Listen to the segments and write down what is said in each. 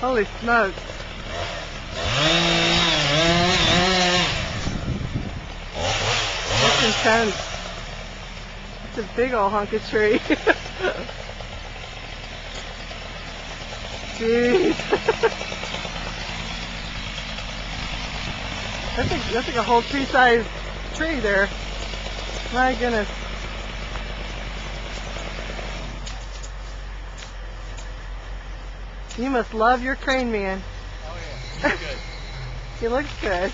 Holy smokes. That's intense. It's a big old hunk of tree. Jeez. That's like a whole tree-sized tree there. My goodness. You must love your crane man. Oh yeah, he's good. He looks good.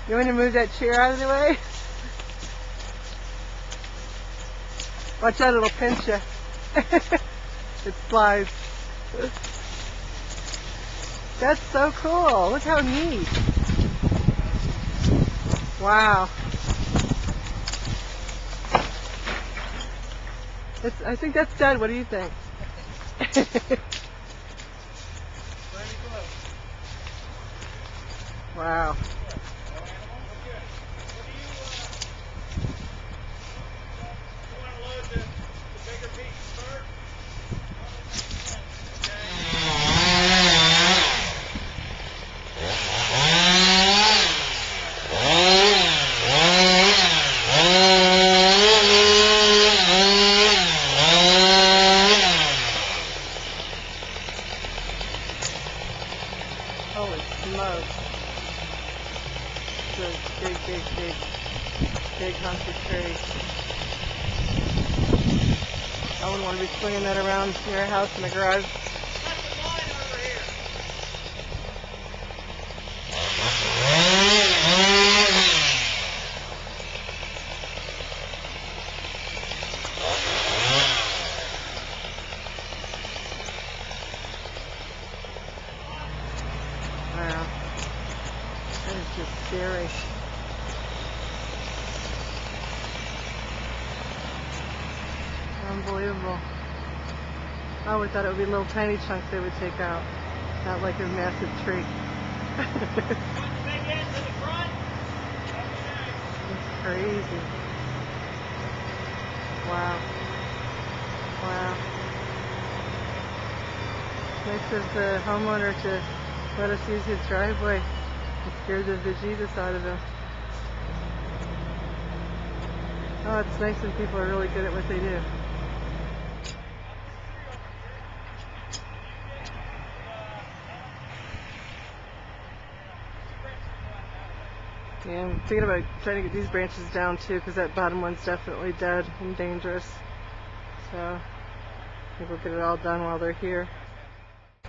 You want me to move that chair out of the way? Watch out, it'll pinch you. It slides. That's so cool. Look how neat. Wow. I think that's dead. What do you think? Wow. Holy smokes. It's a big hunk of tree. I wouldn't want to be swinging that around near a house in the garage. Wow. That is just scary. Unbelievable. I always thought it would be little tiny chunks they would take out, not like a massive tree. It's crazy. Wow. Wow. Nice of the homeowner to let us use his driveway. It scared the bejesus out of him. Oh, it's nice when people are really good at what they do. Yeah, I'm thinking about trying to get these branches down too, because that bottom one's definitely dead and dangerous. So I think we'll get it all done while they're here.